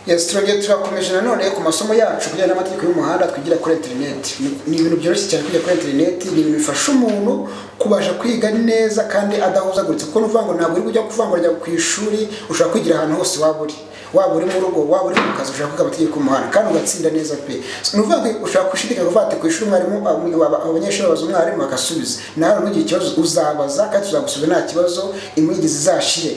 Yes, turakomeje nanone ku masomo yacu kujyana n'amategeko y'umuhanda twigira kuri internet. Ni ibintu byoroshye cyane kujya kuri internet, ni ibintu bifasha umuntu kubasha kwiga neza kandi adahuzaguritse, kuko nuvuga ngo ntabwo uri kujya kuvangura ku ishuri, ushaka kwigira ahantu hose waba uri mu rugo, waba uri mu kazi, ushaka kwiga amategeko y'umuhanda kandi ugatsinda neza pe. Nuvuga ngo ushaka gushidikanya kuvuga ati ku ishuri mwarimu abanyeshuri babaza umwarimu agasubiza, nawe nugira ikibazo uzabaza kandi tuzagusubiza nta kibazo, imwigizi zashire.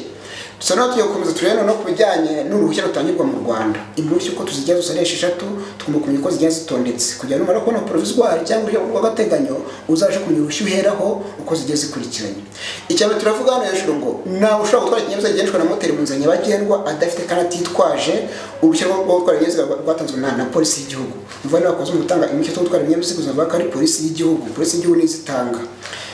So now tuyakomeza tureno no kubijyanye n'uruhushya rutangirwa mu Rwanda. Impushya uko tuzijya zusaresha 3 tugomba kumenya ko zijya zitondetse kugira numara ko no provisoire cyangwa uruhushya rw'agateganyo uzaje kumenya uruhushya uheraho uko zijya zikurikiranye. Icyabe turavuga hano hejuru ngo nawe ushobora gutwara ikinyabiziga kigendeshwa na moteri mu nzira nyabagendwa adafite kandi atitwaje uruhushya rwo gutwara ibinyabiziga rwatanzwe na polisi y'igihugu. Muvana bakoze umutanga impushya zo gutwara ibinyabiziga uzava ko ari polisi y'igihugu. Polisi y'igihugu nizitanga.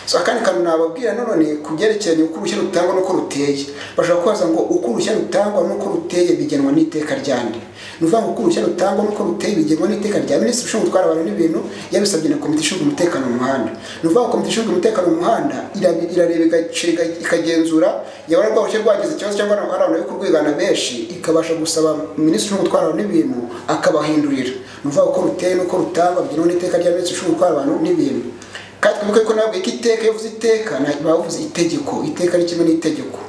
So akandi kantu nababwira none kubyerekeranye uko uruhushya rutangwa nuko ruteye. Bashaka kubaza ngo uko uruhushya rutangwa nuko ruteye bigenwa n'iteka ryande. Nuvuga ngo uko uruhushya rutangwa nuko ruteye bigenwa n'iteka rya Minisitiri ushinzwe gutwara abantu n'ibintu yabisabye na komite ishinzwe umutekano mu muhanda. Nuvuga ngo komite ishinzwe umutekano mu muhanda irareba ikagenzura yabara rwarushya rwagize ikibazo cyangwa abantu yo kurwigana benshi ikabasha gusaba Minisitiri ushinzwe gutwara abantu n'ibintu akabahindurira. Nuvuga ko ruteye nuko rutangwa bigenwa n'iteka rya Minisitiri ushinzwe gutwara abantu n'ibintu. Kandi twibuke ko nabwo iteka yavuze iteka bavuze itegeko, iteka ari kimwe n'itegeko.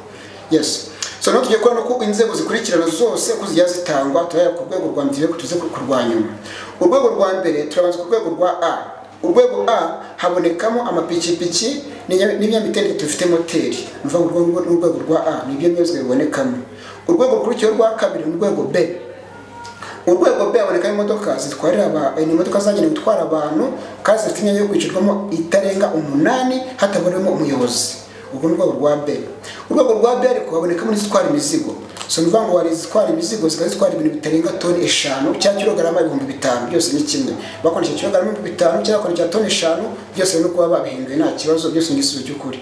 Yes. So no tugiye kubona ko inzego zikurikirana zose ko zijya zitangwa turaya ku rwego rwa mbere kutuze kurwanyuma. Urwego rwa mbere turabanza ku rwego rwa A. Urwego A habonekamo amapikipiki n'ibinyamitende dufite moteri. Nuvuga ngo urwego rwa A nibyo byose bibonekamo. Urwego rukurikiyeho rwa kabiri ni urwego B. Urwego B aboneka imodoka zitwarira imodoka zagenewe gutwara abantu kandi zifite imyanya yo kwicirwamo itarenga 8 hatabarimo umuyobozi. Ubwo urwego rwa B. Urwego rwa B ariko haboneka muri zitwara imizigo. So nuvuga ngo wari zitwara imizigo zikazitwara ibintu bitarenga toni 5 cya kilograma 5,000 byose ni kimwe. Bakoresha kilograma 5,000 cyangwa bakoresha toni 5 byose no kuba babihinduye nta kibazo, byose ni igisubizo cy'ukuri.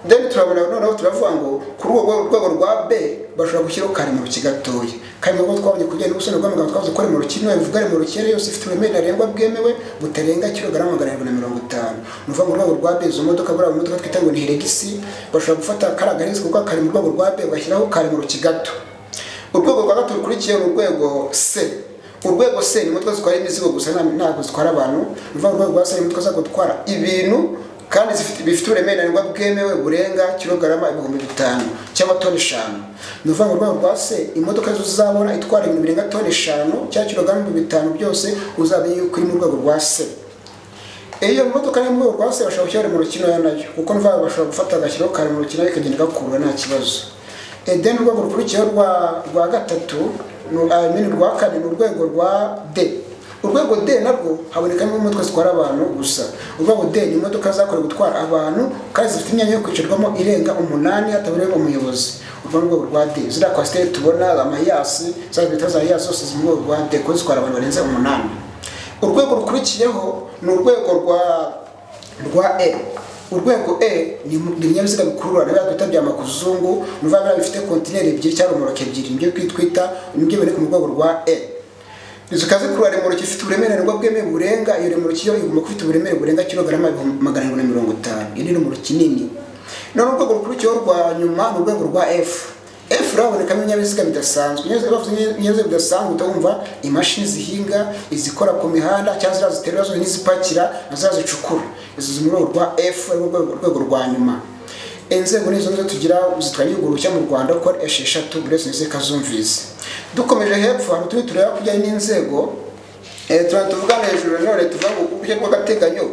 Then turabona noneho turavuga ngo ku rwego rwa B bashobora gushyiraho karemano kigatoye. Karemano twabonye kujyana n'ubusone bw'amagambo twavuze ko mu rukino bivuga mu rukere yose ifite uburemere ntarengwa bwemewe butarenga kilograma 750. Nuvuga ngo urwego rwa B zo modoka bura modoka twita ngo ni Heregisi bashobora gufata karagarenze kuko kari mu rwego rwa B bashyiraho karemano kigato. Urwego rwa gatatu rukurikiye mu rwego C. Urwego C ni modoka zitwara imizigo gusa ntabwo zitwara abantu. Nuvuga ngo urwego rwa C ni modoka zo gutwara ibintu kandi bifite uburemere ntarengwa bwemewe burenga kilograma 5,000 cyangwa toni 5. Nuvuga ngo urwego rwa C imodoka zo zabona itwara ibintu birenga toni 5 cyangwa kilograma 5,000 byose uzabe yuko iri mu rwego rwa C. Iyo modoka ni mu rwego rwa C bashobora gushyira mu rukino nayo kuko nuvuga bashobora gufata agashyiraho kare mu rukino bikagenda gakurura nta kibazo. Then urwego rukurikiyeho rwa gatatu rwa kane ni urwego rwa D. Urwego D narwo habonekamo imodoka zitwara abantu gusa. Urwego D ni imodoka zakorewe gutwara abantu kandi zifite imyanya yo kwicirwamo irenga 8 hatabarimo umuyobozi. Urwego rwa D zira kwasiteri tubona amayasi zabita za yasi zose zimwe rwa D ko zitwara abantu barenze 8. Urwego rukurikiyeho ni urwego rwa E. Urwego E ni ibinyabiziga bikurura n'abya twita bya makuzungu, nuvuga bifite kontineri ebyiri cyangwa romoroke ebyiri, nibyo twita nibyo bene ku rwego rwa E. Izo kaze kurura remoroke ifite uburemere ntabwo bwemewe burenga iyo remoroke yo igomba kufite uburemere burenga kilograma 750. Iri mu kinini. None urwego rukurikiyeho rwa nyuma ni urwego rwa F. F raboneka ibinyabiziga bidasanzwe. Ibinyabiziga bidasanzwe utumva imashini zihinga, izikora ku mihanda cyangwa ziterura zo n'izipakira nazazicukura. Izo zimwe rwa F urwego rwa nyuma. Inzego nizo tugira zitwara uruhushya mu Rwanda ko 6 burese nise kazumvise. Dukomeje hepfo hano tureba kujyanye n'inzego turavugana hejuru none tuvuga ngo uruhushya rw'agateganyo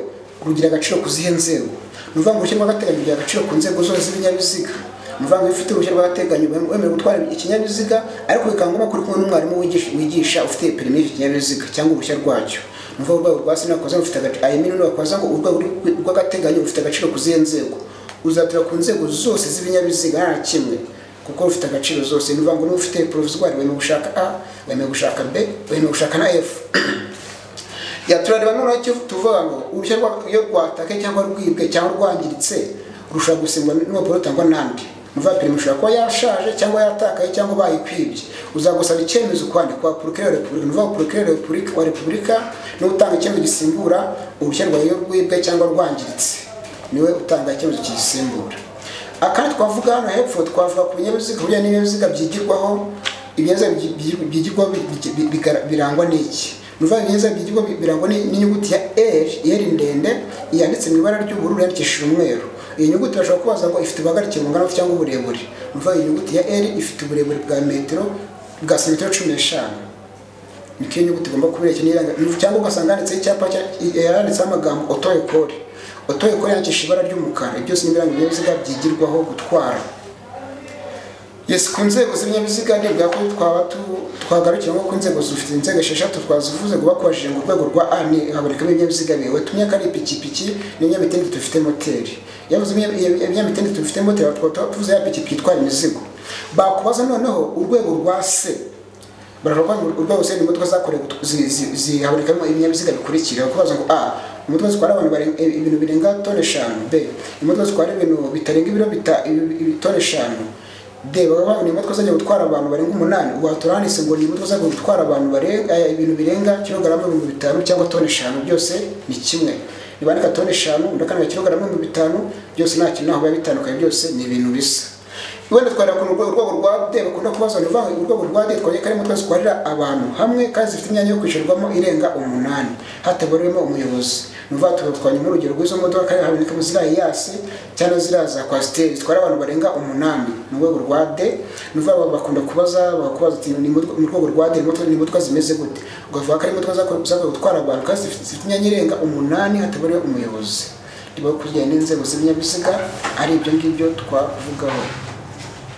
rugira agaciro kuzihe nzego. Nuvuga ngo uruhushya rw'agateganyo rugira agaciro ku nzego zose z'ibinyabiziga. Nuvuga ngo ifite uruhushya rw'agateganyo wemerewe gutwara ikinyabiziga ariko bikangoma kuri kumwe n'umwarimu wigisha ufite permis y'ikinyabiziga cyangwa uruhushya rwacyo. Nuvuga ngo rwa sinakoze ufite agaciro ayemini n'abakoza ngo urwego rw'agateganyo ufite agaciro kuzihe nzego. Uzatira ku nzego zose z'ibinyabiziga nta kimwe kuko ufite agaciro zose. Nuvuga ngo n'ufite provisoire wemewe gushaka A, wemewe gushaka B, wemewe gushaka na F. Turareba noneho tuvuga ngo uruhushya rwatake cyangwa rwibwe cyangwa rwangiritse rushobora gusimbwa n'urupapuro rutangwa n'andi. Nuvuga permis ushobora kuba yashaje cyangwa yatakaye cyangwa bayikwibye. Uzagusaba icyemezo kwandikwa procureur Republika. Nuvuga procureur wa Republika n'utanga icyemezo gisimbura uruhushya rwibwe cyangwa rwangiritse niwe utanga icyemezo kigisimbura. Akandi twavuga hano hepfo twavuga ku binyabiziga bijyanye n'ibinyabiziga byigirwaho ibinyabiziga byigirwaho birangwa n'iki? Nuvuga ibinyabiziga byigirwaho birangwa n'inyuguti ya R ndende yanditse mu ibara ry'ubururu yandikishije umweru. Iyi nyuguti bashobora kubaza ngo ifite ubuhagarike bungana cyangwa uburebure. Nuvuga iyi nyuguti ya R ifite uburebure bwa santimetero 15. Niko nyuguti igomba kubireka n'iranga cyangwa ugasanga handitseho icyapa yanditseho amagambo auto école. Auto école yandikishije ibara ry'umukara. Byose ni ibiranga ibinyabiziga byigirwaho gutwara. Yes, ku nzego z'ibinyabiziga nibwo twagarukira ngo ku nzego zifite inzego 6 twazivuze ngo bakwajije ngo urwego rwa A ni habonekamo ibinyabiziga biwe tumye kari ipikipiki n'ibinyamitende dufite moteri. Yavuze ibinyamitende dufite moteri tuvuze ya pikipiki itwara imizigo. Bakubaza noneho urwego rwa C. Baravuga ngo urwego C ni imodoka zakorewe zihabonekamo ibinyabiziga bikurikira. Bakubaza ngo A imodoka zitwara abantu ibintu birenga tone 5. B imodoka zitwara ibintu bitarenga tone 5. D baba ni imodoka zajya gutwara abantu barenga 8. Waturanditse ngo ni imodoka zajya gutwara abantu barenga ibintu birenga kilogramo 5 cyangwa tone 5. Byose ni kimwe. Nibandika tone 5 ndakana kilogramo 5 byose nta kintu aho bitandukanye, byose ni ibintu bisa. Wenda twara ku urwego rwa D bakunda kubaza nivuga urwego rwa D twaye kari imodoka zitwarira abantu hamwe kandi zifite imyanya yo kwishyurwamo irenga 8 hatabarimo umuyobozi. Nuvuga twanye mu rugero rw'izo modoka kandi haboneka mu zira yasi cyane ziraza kwa stage zitwara abantu barenga 8 mu rwego rwa D. Nuvuga bakunda kubaza ati ni mu rwego rwa D ni imodoka zimeze gute, ugavuga ko ari imodoka zakoze gutwara abantu kandi zifite imyanya irenga 8 hatabarimo umuyobozi. Niba kujyana n'inzego z'ibinyabiziga ari ibyo ngibyo twavugaho.